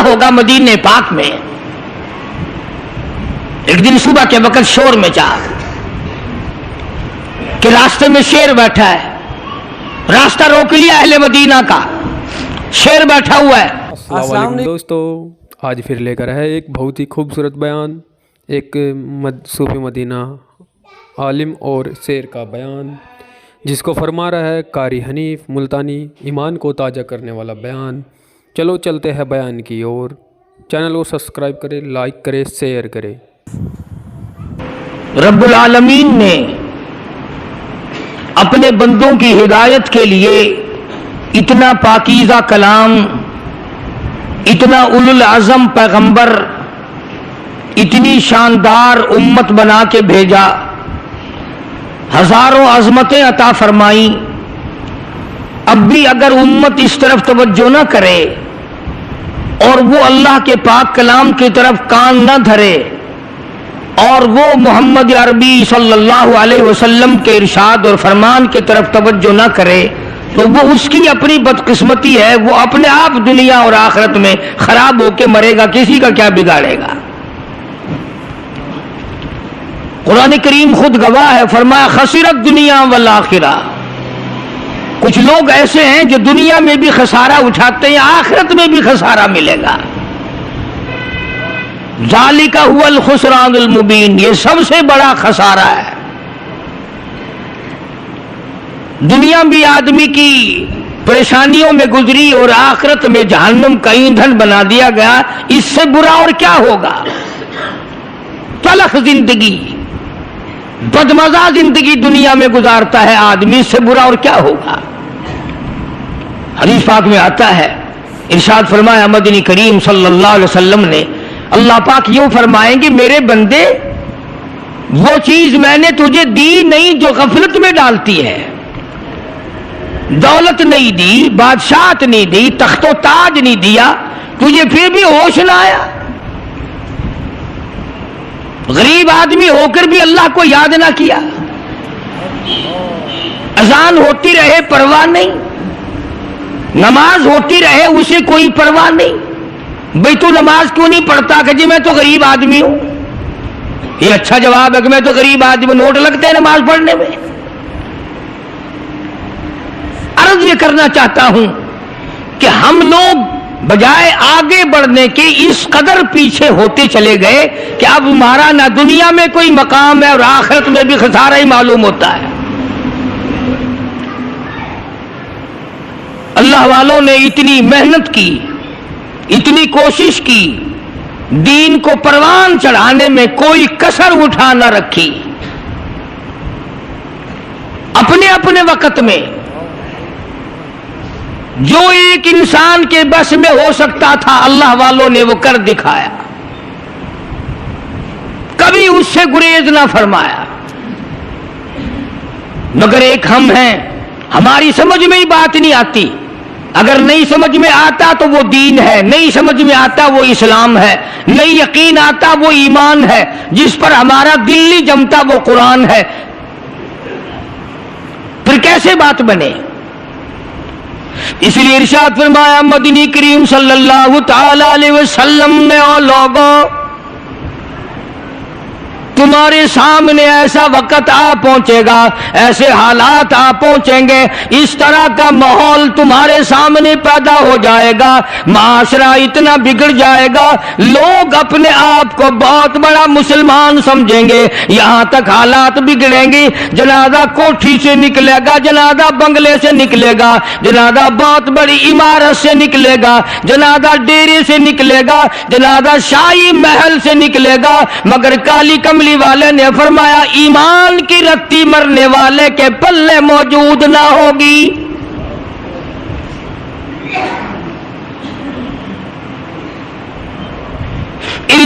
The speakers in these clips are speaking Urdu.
ہوگا مدینے پاک میں. ایک دن صبح کے وقت شور مچا کہ راستے میں شیر بیٹھا ہے. راستہ روک لیا اہل مدینہ کا, شیر بیٹھا ہوا ہے. السلام علیکم دوستو, آج پھر لے کر ہے ایک بہت ہی خوبصورت بیان, ایک صوفی مدینہ عالم اور شیر کا بیان, جس کو فرما رہا ہے قاری حنیف ملتانی, ایمان کو تازہ کرنے والا بیان. چلو چلتے ہیں بیان کی اور. چینل کو سبسکرائب کرے, لائک کرے, شیئر کرے. رب العالمین نے اپنے بندوں کی ہدایت کے لیے اتنا پاکیزہ کلام, اتنا اولو العزم پیغمبر, اتنی شاندار امت بنا کے بھیجا, ہزاروں عظمتیں عطا فرمائیں. اب بھی اگر امت اس طرف توجہ نہ کرے اور وہ اللہ کے پاک کلام کی طرف کان نہ دھرے اور وہ محمد عربی صلی اللہ علیہ وسلم کے ارشاد اور فرمان کی طرف توجہ نہ کرے, تو وہ اس کی اپنی بدقسمتی ہے. وہ اپنے آپ دنیا اور آخرت میں خراب ہو کے مرے گا, کسی کا کیا بگاڑے گا. قرآن کریم خود گواہ ہے, فرمایا خسرت دنیا والآخرہ. کچھ لوگ ایسے ہیں جو دنیا میں بھی خسارہ اٹھاتے ہیں, آخرت میں بھی خسارہ ملے گا. ذالک هو الخسران المبین, یہ سب سے بڑا خسارہ ہے. دنیا بھی آدمی کی پریشانیوں میں گزری اور آخرت میں جہنم کا ایندھن بنا دیا گیا. اس سے برا اور کیا ہوگا. تلخ زندگی, بدمزہ زندگی دنیا میں گزارتا ہے آدمی, اس سے برا اور کیا ہوگا. حدیث پاک میں آتا ہے, ارشاد فرمایا مدنی کریم صلی اللہ علیہ وسلم نے, اللہ پاک یوں فرمائیں گے میرے بندے وہ چیز میں نے تجھے دی نہیں جو غفلت میں ڈالتی ہے. دولت نہیں دی, بادشاہت نہیں دی, تخت و تاج نہیں دیا, تجھے پھر بھی ہوش نہ آیا. غریب آدمی ہو کر بھی اللہ کو یاد نہ کیا. اذان ہوتی رہے پرواہ نہیں, نماز ہوتی رہے اسے کوئی پرواہ نہیں. بھئی تو نماز کیوں نہیں پڑھتا؟ کہ جی میں تو غریب آدمی ہوں. یہ اچھا جواب ہے کہ میں تو غریب آدمی, نوٹ لگتے ہیں نماز پڑھنے میں. عرض یہ کرنا چاہتا ہوں کہ ہم لوگ بجائے آگے بڑھنے کے اس قدر پیچھے ہوتے چلے گئے کہ اب ہمارا نہ دنیا میں کوئی مقام ہے اور آخرت میں بھی خسارہ ہی معلوم ہوتا ہے. اللہ والوں نے اتنی محنت کی, اتنی کوشش کی, دین کو پروان چڑھانے میں کوئی کسر اٹھا نہ رکھی. اپنے اپنے وقت میں جو ایک انسان کے بس میں ہو سکتا تھا اللہ والوں نے وہ کر دکھایا. کبھی اس سے گریز نہ فرمایا. مگر ایک ہم ہیں, ہماری سمجھ میں ہی بات نہیں آتی. اگر نہیں سمجھ میں آتا تو وہ دین ہے, نہیں سمجھ میں آتا وہ اسلام ہے, نہیں یقین آتا وہ ایمان ہے, جس پر ہمارا دل نہیں جمتا وہ قرآن ہے. پھر کیسے بات بنے؟ اس لیے ارشاد فرمایا مدنی کریم صلی اللہ تعالی علیہ وسلم نے, اور لوگوں تمہارے سامنے ایسا وقت آ پہنچے گا, ایسے حالات آ پہنچیں گے, اس طرح کا ماحول تمہارے سامنے پیدا ہو جائے گا, معاشرہ اتنا بگڑ جائے گا, لوگ اپنے آپ کو بہت بڑا مسلمان سمجھیں گے. یہاں تک حالات بگڑیں گے, جنازہ کوٹھی سے نکلے گا, جنازہ بنگلے سے نکلے گا, جنازہ بہت بڑی عمارت سے نکلے گا, جنازہ ڈیرے سے نکلے گا, جنازہ شاہی محل سے نکلے گا, مگر کالی کملی والے نے فرمایا ایمان کی رتی مرنے والے کے پلے موجود نہ ہوگی.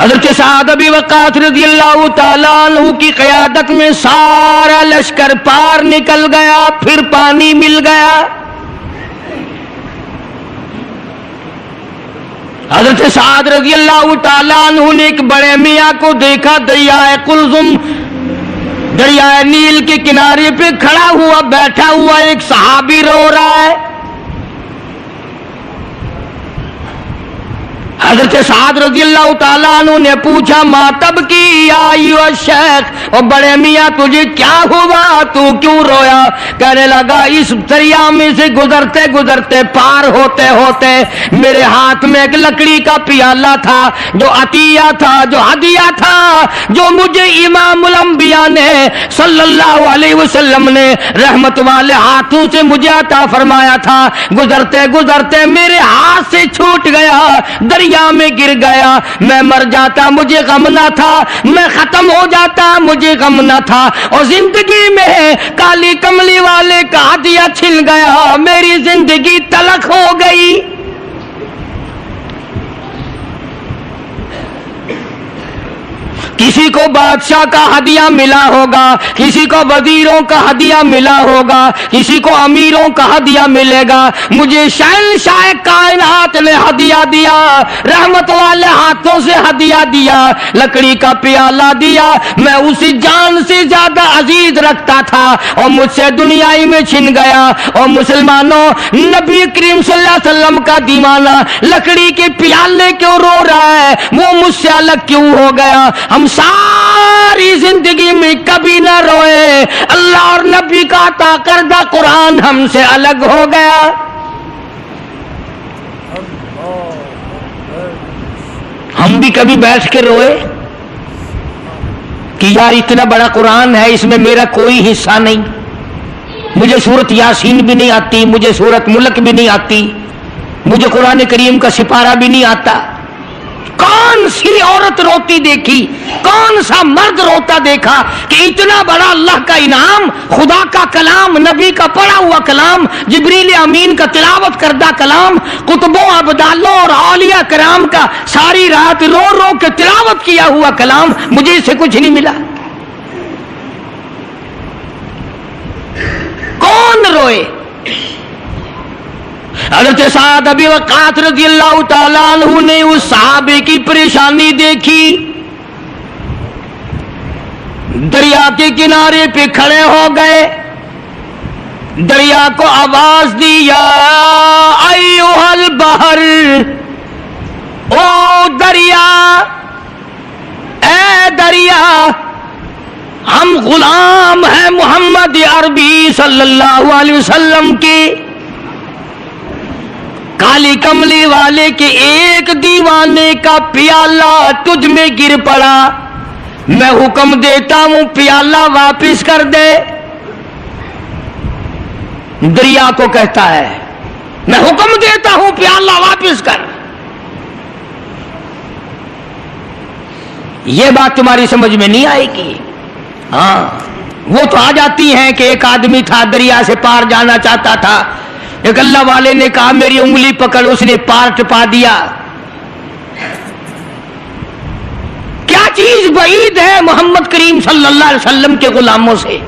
حضرت سعد ابی وقاص رضی اللہ تعالیٰ عنہ کی قیادت میں سارا لشکر پار نکل گیا، پھر پانی مل گیا۔ حضرت سعد رضی اللہ تعالیٰ عنہ نے ایک بڑے میاں کو دیکھا، دریائے قلزم، دریائے نیل کے کنارے پہ کھڑا ہوا، بیٹھا ہوا ایک صحابی رو رہا ہے۔ حضرت سعد رضی اللہ تعالیٰ عنہ نے پوچھا، ماتب کی یا ایھا الشیخ، اور بڑے میاں تجھے کیا ہوا، تو کیوں رویا؟ کہنے لگا اس دریا میں سے گزرتے گزرتے پار ہوتے ہوتے میرے ہاتھ میں ایک لکڑی کا پیالہ تھا، جو عطیہ تھا، جو ہدیہ تھا، جو مجھے امام الانبیاء نے صلی اللہ علیہ وسلم نے رحمت والے ہاتھوں سے مجھے عطا فرمایا تھا، گزرتے گزرتے میرے ہاتھ سے چھوٹ گیا، دریا میں گر گیا، میں مر جاتا مجھے غم نہ تھا، میں ختم ہو جاتا مجھے غم نہ تھا، اور زندگی میں کالی کملی والے کا ہدیہ چھن گیا، میری زندگی تلخ ہو گئی۔ کسی کو بادشاہ کا ہدیہ ملا ہوگا، کسی کو وزیروں کا ہدیہ ملا ہوگا، کسی کو امیروں کا ہدیہ ملے گا، مجھے شہنشاہ کائنات نے ہدیہ دیا، رحمت والے ہاتھوں سے ہدیہ دیا، لکڑی کا پیالہ دیا، میں اسی جان سے زیادہ عزیز رکھتا تھا اور مجھ سے دنیائی میں چھن گیا۔ اور مسلمانوں، نبی کریم صلی اللہ علیہ وسلم کا دیوانہ لکڑی کے پیالے کیوں رو رہا ہے؟ وہ مجھ سے الگ کیوں ہو گیا؟ ہم ساری زندگی میں کبھی نہ روئے، اللہ اور نبی کا عطا کردہ قرآن ہم سے الگ ہو گیا۔ ہم بھی کبھی بیٹھ کے روئے کہ یار اتنا بڑا قرآن ہے، اس میں میرا کوئی حصہ نہیں، مجھے سورت یاسین بھی نہیں آتی، مجھے سورت ملک بھی نہیں آتی، مجھے قرآن کریم کا سپارہ بھی نہیں آتا۔ کون سی عورت روتی دیکھی، کون سا مرد روتا دیکھا کہ اتنا بڑا اللہ کا انعام، خدا کا کلام، نبی کا پڑھا ہوا کلام، جبریل امین کا تلاوت کردہ کلام، قطبوں، ابدالوں اور اولیاء کرام کا ساری رات رو رو کے تلاوت کیا ہوا کلام، مجھے اس سے کچھ نہیں ملا۔ کون روئے؟ حضرت سعد ابی وقاص رضی اللہ تعالیٰ عنہ نے اس صحابے کی پریشانی دیکھی، دریا کے کنارے پہ کھڑے ہو گئے، دریا کو آواز دی، یا ایھا البحر، او دریا، اے دریا، ہم غلام ہیں محمد عربی صلی اللہ علیہ وسلم کے، کالی کملی والے کے ایک دیوانے کا پیالہ تجھ میں گر پڑا، میں حکم دیتا ہوں پیالہ واپس کر دے۔ دریا کو کہتا ہے میں حکم دیتا ہوں پیالہ واپس کر۔ یہ بات تمہاری سمجھ میں نہیں آئے گی۔ ہاں وہ تو آ جاتی ہیں کہ ایک آدمی تھا دریا سے پار جانا چاہتا تھا، ایک اللہ والے نے کہا میری انگلی پکڑ، اس نے پار ٹپا دیا۔ کیا چیز بعید ہے محمد کریم صلی اللہ علیہ وسلم کے غلاموں سے؟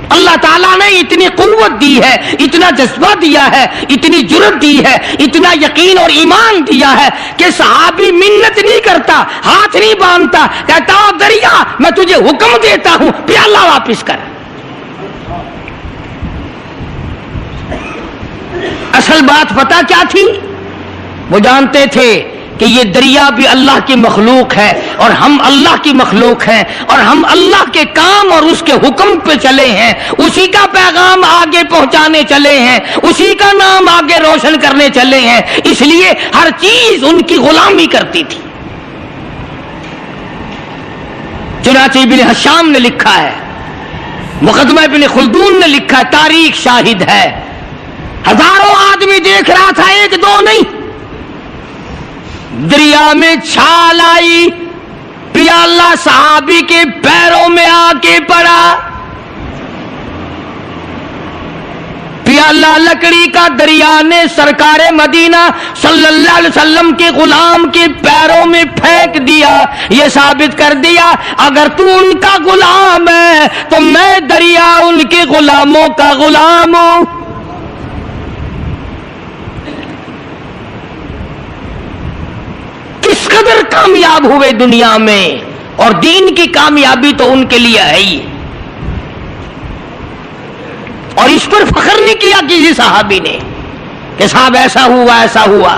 اللہ تعالیٰ نے اتنی قوت دی ہے، اتنا جذبہ دیا ہے، اتنی جرأت دی ہے، اتنا یقین اور ایمان دیا ہے کہ صحابی منت نہیں کرتا، ہاتھ نہیں باندھتا، کہتا ہو دریا میں تجھے حکم دیتا ہوں پیالہ واپس کر۔ اصل بات پتہ کیا تھی؟ وہ جانتے تھے کہ یہ دریا بھی اللہ کی مخلوق ہے اور ہم اللہ کی مخلوق ہیں، اور ہم اللہ کے کام اور اس کے حکم پہ چلے ہیں، اسی کا پیغام آگے پہنچانے چلے ہیں، اسی کا نام آگے روشن کرنے چلے ہیں، اس لیے ہر چیز ان کی غلامی کرتی تھی۔ چنانچہ ابن حشام نے لکھا ہے، مقدمہ ابن خلدون نے لکھا ہے، تاریخ شاہد ہے، ہزاروں آدمی دیکھ رہا تھا، ایک دو نہیں، دریا میں چھال آئی، پیالہ صحابی کے پیروں میں آ کے پڑا، یا اللہ لکڑی کا دریا نے سرکار مدینہ صلی اللہ علیہ وسلم کے غلام کے پیروں میں پھینک دیا، یہ ثابت کر دیا اگر تو ان کا غلام ہے تو میں دریا ان کے غلاموں کا غلام ہوں۔ کس قدر کامیاب ہوئے دنیا میں، اور دین کی کامیابی تو ان کے لیے ہے ہی، اور اس پر فخر نہیں کیا کسی صحابی نے کہ صاحب ایسا ہوا ایسا ہوا۔